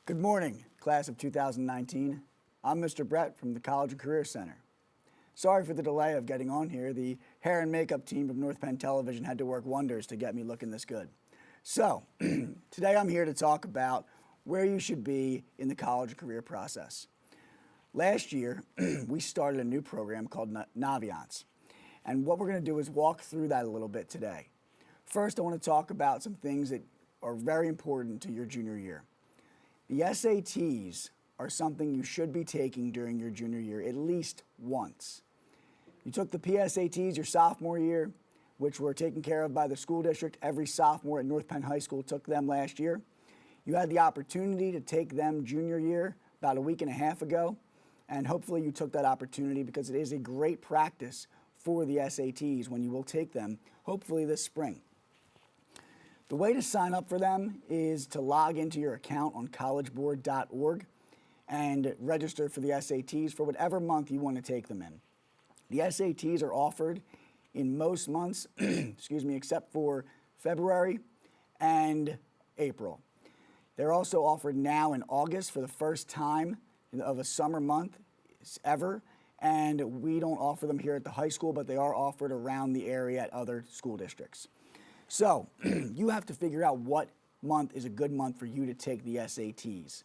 Good morning, class of 2019. I'm Mr. Brett from the College and Career Center. Sorry for the delay of getting on here. The hair and makeup team of North Penn Television had to work wonders to get me looking this good. So, today I'm here to talk about where you should be in the college and career process. Last year, we started a new program called Naviance. And what we're going to do is walk through that a little bit today. First, I want to talk about some things that are very important to your junior year. The SATs are something you should be taking during your junior year at least once. You took the PSATs your sophomore year, which were taken care of by the school district. Every sophomore at North Penn High School took them last year. You had the opportunity to take them junior year about a week and a half ago, and hopefully you took that opportunity because it is a great practice for the SATs when you will take them, hopefully this spring. The way to sign up for them is to log into your account on collegeboard.org and register for the SATs for whatever month you want to take them in. The SATs are offered in most months, except for February and April. They're also offered now in August for the first time of a summer month ever, and we don't offer them here at the high school, but they are offered around the area at other school districts. So, you have to figure out what month is a good month for you to take the SATs.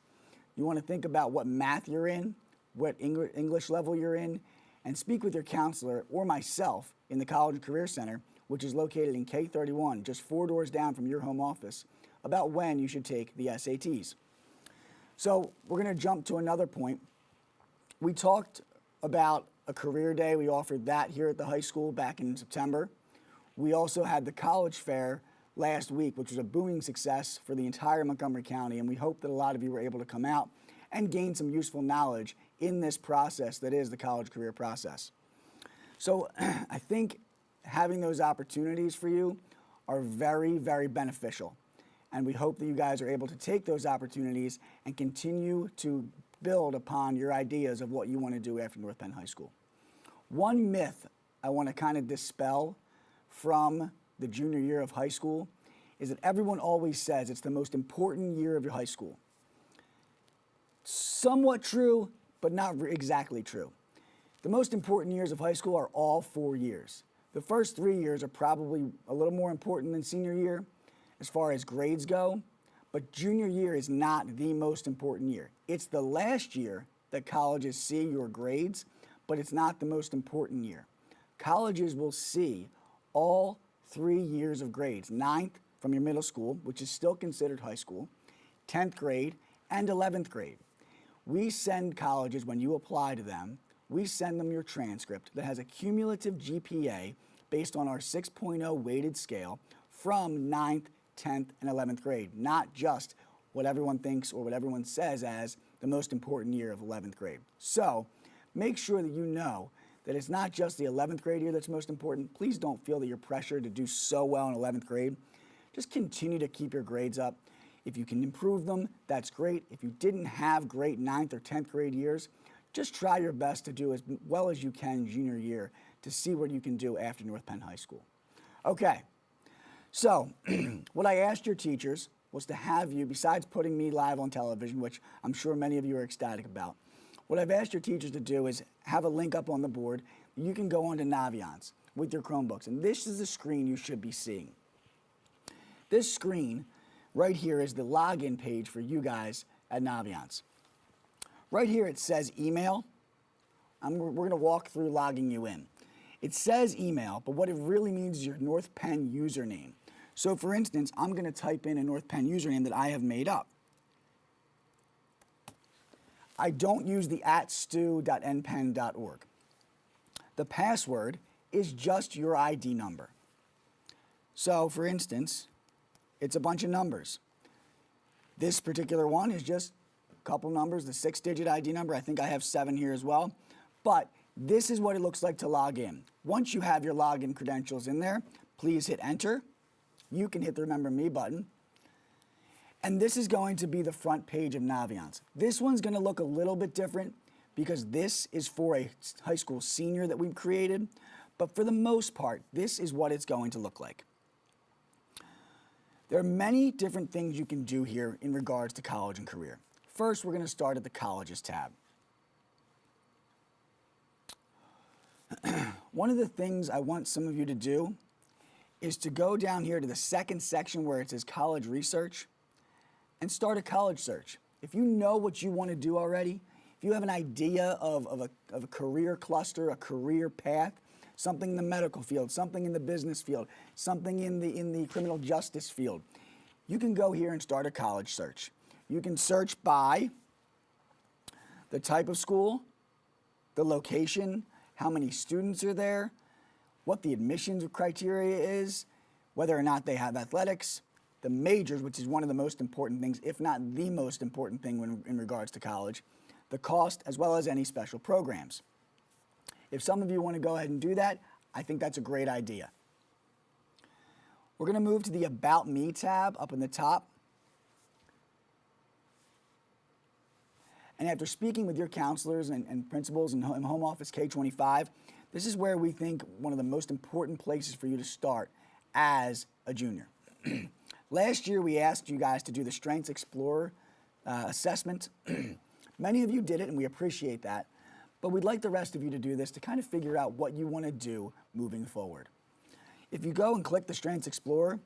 You want to think about what math you're in, what English level you're in, and speak with your counselor or myself in the College and Career Center, which is located in K31, just 4 doors down from your home office, about when you should take the SATs. So, we're going to jump to another point. We talked about a career day. We offered that here at the high school back in September. We also had the college fair last week, which was a booming success for the entire Montgomery County, and we hope that a lot of you were able to come out and gain some useful knowledge in this process that is the college career process. So I think having those opportunities for you are very, very beneficial, and we hope that you guys are able to take those opportunities and continue to build upon your ideas of what you want to do after North Penn High School. One myth I want to kind of dispel from the junior year of high school is that everyone always says it's the most important year of your high school. Somewhat true, but not exactly true. The most important years of high school are all 4 years. The first 3 years are probably a little more important than senior year as far as grades go, but junior year is not the most important year. It's the last year that colleges see your grades, but it's not the most important year. Colleges will see all 3 years of grades, 9th from your middle school, which is still considered high school, 10th grade, and 11th grade. We send colleges, when you apply to them, we send them your transcript that has a cumulative GPA based on our 6.0 weighted scale from 9th, 10th, and 11th grade, not just what everyone thinks or what everyone says as the most important year of 11th grade. So make sure that you know that it's not just the 11th grade year that's most important. Please don't feel that you're pressured to do so well in 11th grade. Just continue to keep your grades up. If you can improve them, that's great. If you didn't have great 9th or 10th grade years, just try your best to do as well as you can junior year to see what you can do after North Penn High School. Okay, so what I asked your teachers was to have you, besides putting me live on television, which I'm sure many of you are ecstatic about, what I've asked your teachers to do is have a link up on the board. You can go onto Naviance with your Chromebooks, and this is the screen you should be seeing. This screen right here is the login page for you guys at Naviance. Right here it says email. We're going to walk through logging you in. It says email, but what it really means is your North Penn username. So for instance, I'm going to type in a North Penn username that I have made up. I don't use the @stu.npenn.org. The password is just your ID number. So, for instance, it's a bunch of numbers. This particular one is just a couple numbers, the 6-digit ID number. I think I have 7 here as well. But this is what it looks like to log in. Once you have your login credentials in there, please hit enter. You can hit the Remember Me button. And this is going to be the front page of Naviance. This one's going to look a little bit different because this is for a high school senior that we've created. But for the most part, this is what it's going to look like. There are many different things you can do here in regards to college and career. First, we're going to start at the Colleges tab. One of the things I want some of you to do is to go down here to the second section where it says College Research and start a college search. If you know what you want to do already, if you have an idea of a career cluster, a career path, something in the medical field, something in the business field, something in the criminal justice field, you can go here and start a college search. You can search by the type of school, the location, how many students are there, what the admissions criteria is, whether or not they have athletics, the majors, which is one of the most important things, if not the most important thing in regards to college, the cost, as well as any special programs. If some of you want to go ahead and do that, I think that's a great idea. We're going to move to the About Me tab up in the top. And after speaking with your counselors and principals in Home Office K-25, this is where we think one of the most important places for you to start as a junior. Last year, we asked you guys to do the Strengths Explorer assessment. Many of you did it, and we appreciate that. But we'd like the rest of you to do this to kind of figure out what you want to do moving forward. If you go and click the Strengths Explorer,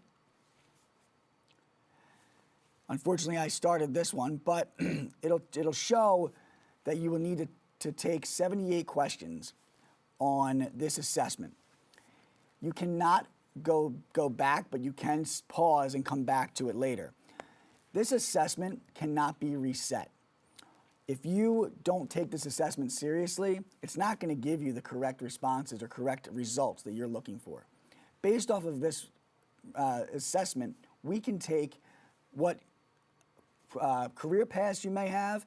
unfortunately, I started this one, but it'll show that you will need to take 78 questions on this assessment. You cannot go back, but you can pause and come back to it later. This assessment cannot be reset. If you don't take this assessment seriously, it's not going to give you the correct responses or correct results that you're looking for. Based off of this assessment, we can take what career paths you may have,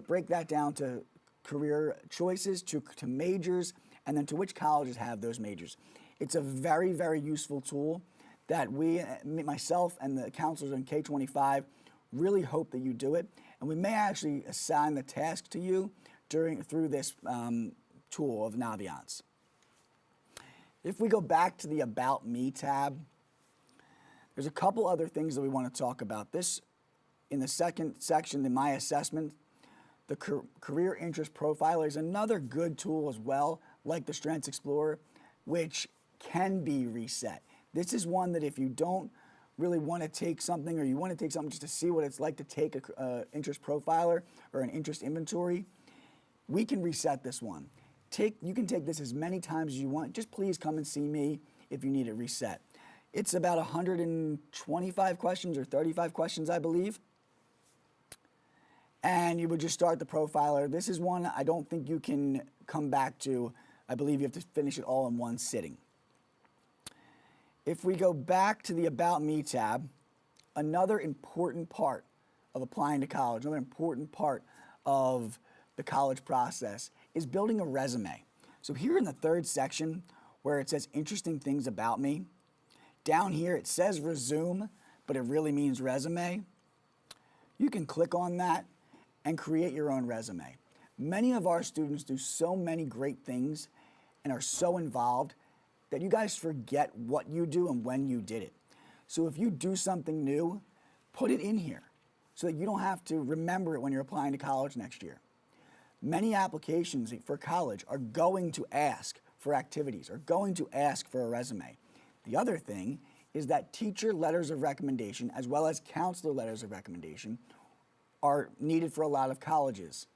break that down to career choices, to majors, and then to which colleges have those majors. It's a very, very useful tool that myself and the counselors in K-25 really hope that you do it. And we may actually assign the task to you through this tool of Naviance. If we go back to the About Me tab, there's a couple other things that we want to talk about. This, in the second section, in My Assessment, the Career Interest Profiler is another good tool as well, like the Strengths Explorer, which can be reset. This is one that if you don't really want to take something, or you want to take something just to see what it's like to take an interest profiler or an interest inventory, we can reset this one. You can take this as many times as you want. Just please come and see me if you need it reset. It's about 125 questions or 35 questions, I believe. And you would just start the profiler. This is one I don't think you can come back to. I believe you have to finish it all in one sitting. If we go back to the About Me tab, another important part of applying to college, another important part of the college process is building a resume. So here in the third section where it says interesting things about me, down here it says resume, but it really means resume. You can click on that and create your own resume. Many of our students do so many great things and are so involved that you guys forget what you do and when you did it. So if you do something new, put it in here so that you don't have to remember it when you're applying to college next year. Many applications for college are going to ask for activities, are going to ask for a resume. The other thing is that teacher letters of recommendation, as well as counselor letters of recommendation, are needed for a lot of colleges.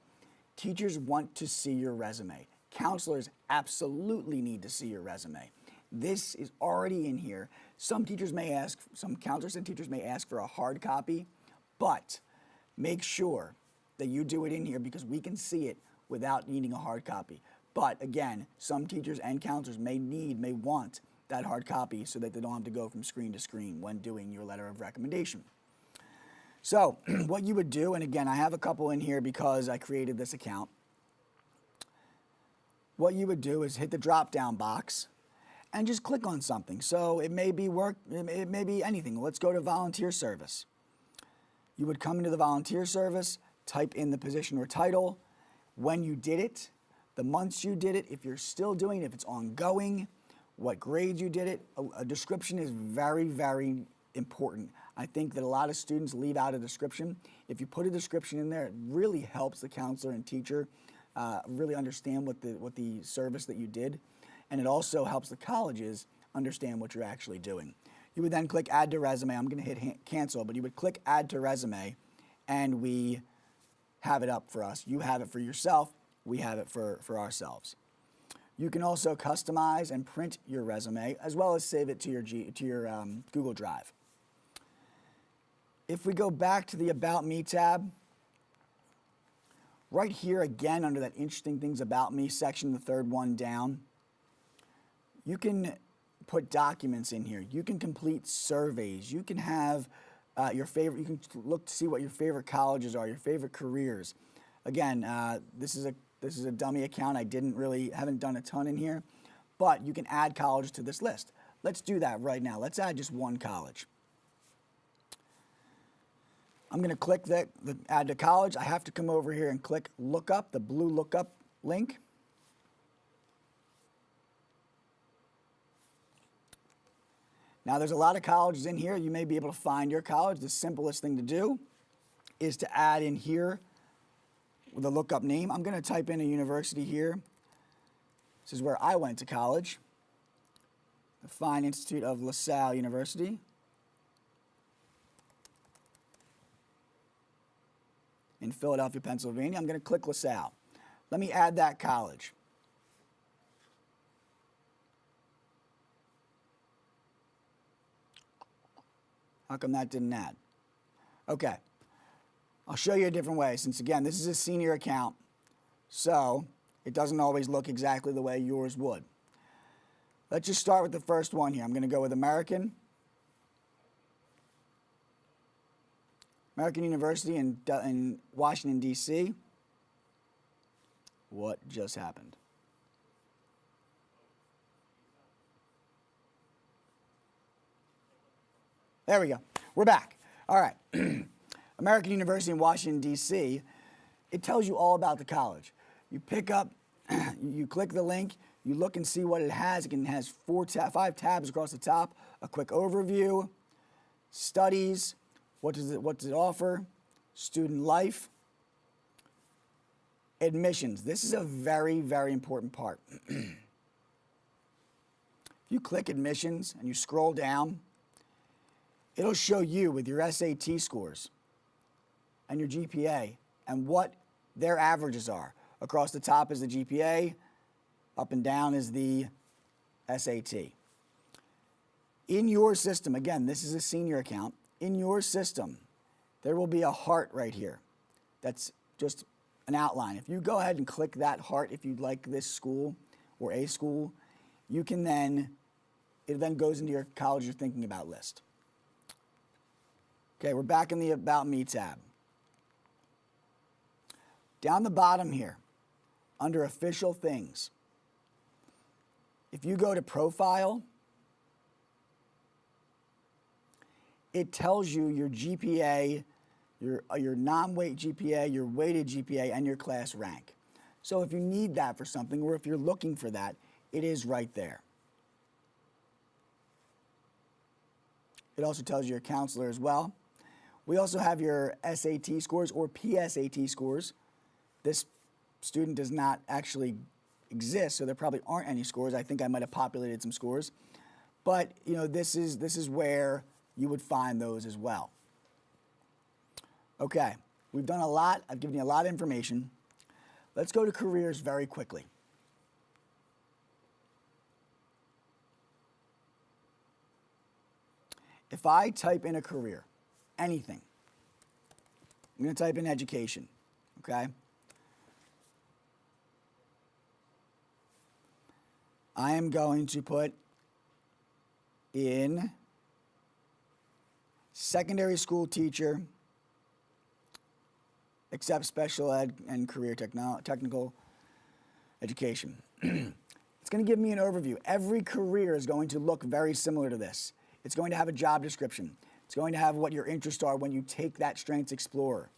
Teachers want to see your resume. Counselors absolutely need to see your resume. This is already in here. Some counselors and teachers may ask for a hard copy, but make sure that you do it in here because we can see it without needing a hard copy. But again, some teachers and counselors may want that hard copy so that they don't have to go from screen to screen when doing your letter of recommendation. So what you would do, and again, I have a couple in here because I created this account. What you would do is hit the drop-down box and just click on something. So it may be work, it may be anything. Let's go to volunteer service. You would come into the volunteer service, type in the position or title, when you did it, the months you did it, if you're still doing it, if it's ongoing, what grades you did it. A description is very, very important. I think that a lot of students leave out a description. If you put a description in there, it really helps the counselor and teacher really understand what the service that you did, and it also helps the colleges understand what you're actually doing. You would then click Add to Resume. I'm going to hit Cancel, but you would click Add to Resume, and we have it up for us. You have it for yourself. We have it for ourselves. You can also customize and print your resume, as well as save it to your Google Drive. If we go back to the About Me tab, right here again under that Interesting Things About Me section, the third one down, you can put documents in here. You can complete surveys. You can have your favorite, you can look to see what your favorite colleges are, your favorite careers. Again, this is a dummy account. I haven't done a ton in here, but you can add colleges to this list. Let's do that right now. Let's add just one college. I'm going to click the Add to College. I have to come over here and click Look Up, the blue Look Up link. Now, there's a lot of colleges in here. You may be able to find your college. The simplest thing to do is to add in here the lookup name. I'm going to type in a university here. This is where I went to college, the Fine Institute of LaSalle University. In Philadelphia, Pennsylvania. I'm going to click LaSalle. Let me add that college. How come that didn't add? Okay. I'll show you a different way, since again, this is a senior account, so it doesn't always look exactly the way yours would. Let's just start with the first one here. I'm going to go with American University in Washington, D.C. What just happened? There we go. We're back. All right. American University in Washington, D.C. It tells you all about the college. You pick up, you click the link, you look and see what it has. It has 5 tabs across the top, a quick overview, studies, what does it offer, student life, admissions. This is a very, very important part. If you click admissions and you scroll down, it'll show you with your SAT scores and your GPA and what their averages are. Across the top is the GPA, up and down is the SAT. In your system, again, this is a senior account, in your system, there will be a heart right here. That's just an outline. If you go ahead and click that heart, if you'd like this school or a school, you can then, it then goes into your college you're thinking about list. Okay, we're back in the About Me tab. Down the bottom here, under Official Things, if you go to Profile, it tells you your GPA, your non-weight GPA, your weighted GPA, and your class rank. So if you need that for something, or if you're looking for that, it is right there. It also tells you your counselor as well. We also have your SAT scores or PSAT scores. This student does not actually exist, so there probably aren't any scores. I think I might have populated some scores. But you know, this is where you would find those as well. Okay, we've done a lot. I've given you a lot of information. Let's go to careers very quickly. If I type in a career, anything, I'm going to type in education, okay? I am going to put in secondary school teacher, except special ed and career technical education. It's going to give me an overview. Every career is going to look very similar to this. It's going to have a job description. It's going to have what your interests are when you take that Strengths Explorer.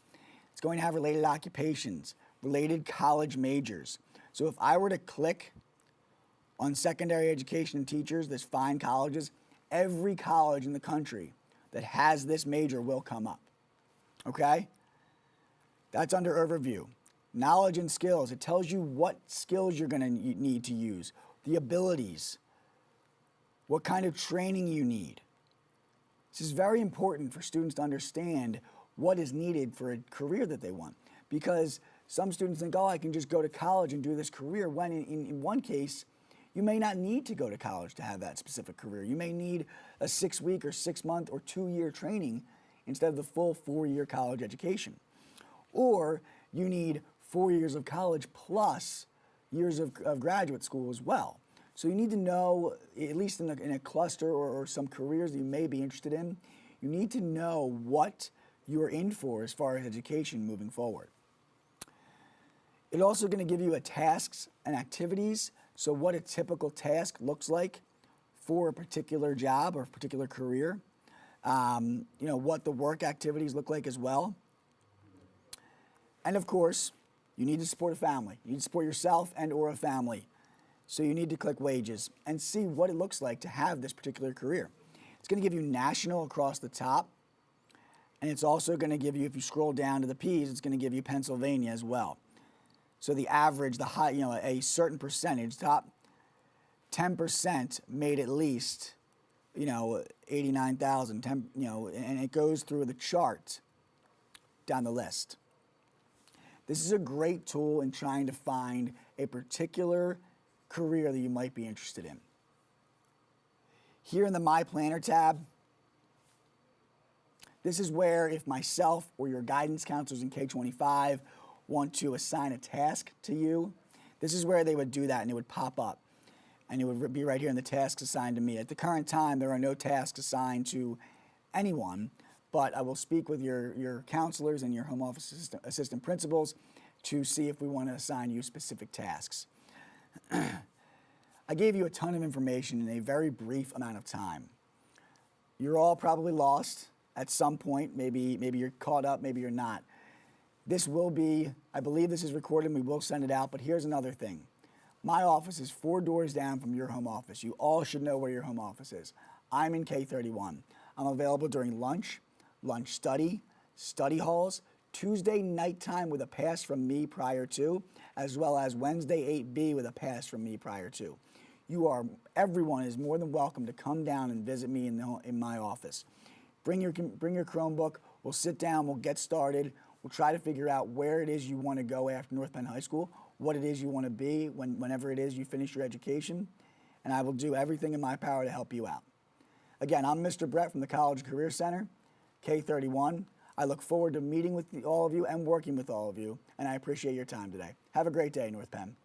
It's going to have related occupations, related college majors. So if I were to click on secondary education and teachers, there's fine colleges, every college in the country, that has this major will come up. Okay? That's under overview. Knowledge and skills. It tells you what skills you're going to need to use, the abilities, what kind of training you need. This is very important for students to understand what is needed for a career that they want. Because some students think, oh, I can just go to college and do this career, when in one case, you may not need to go to college to have that specific career. You may need a 6-week or 6-month or 2-year training instead of the full 4-year college education. Or you need 4 years of college plus years of graduate school as well. So you need to know, at least in a cluster or some careers that you may be interested in, you need to know what you're in for as far as education moving forward. It's also going to give you tasks and activities, so what a typical task looks like for a particular job or a particular career. What the work activities look like as well. And of course, you need to support a family. You need to support yourself and or a family. So you need to click wages and see what it looks like to have this particular career. It's going to give you national across the top. And it's also going to give you, if you scroll down to the P's, it's going to give you Pennsylvania as well. So the average, the high, a certain percentage, top 10% made at least, 89,000, and it goes through the chart down the list. This is a great tool in trying to find a particular career that you might be interested in. Here in the My Planner tab, this is where if myself or your guidance counselors in K-25 want to assign a task to you, this is where they would do that and it would pop up. And it would be right here in the tasks assigned to me. At the current time, there are no tasks assigned to anyone, but I will speak with your counselors and your home office assistant principals to see if we want to assign you specific tasks. I gave you a ton of information in a very brief amount of time. You're all probably lost at some point. Maybe you're caught up, maybe you're not. This will be, I believe this is recorded and we will send it out, but here's another thing. My office is 4 doors down from your home office. You all should know where your home office is. I'm in K31. I'm available during lunch study, study halls, Tuesday nighttime with a pass from me prior to, as well as Wednesday 8B with a pass from me prior to. Everyone is more than welcome to come down and visit me in my office. Bring your Chromebook, we'll sit down, we'll get started, we'll try to figure out where it is you want to go after North Penn High School, what it is you want to be whenever it is you finish your education, and I will do everything in my power to help you out. Again, I'm Mr. Brett from the College Career Center, K31. I look forward to meeting with all of you and working with all of you, and I appreciate your time today. Have a great day, North Penn.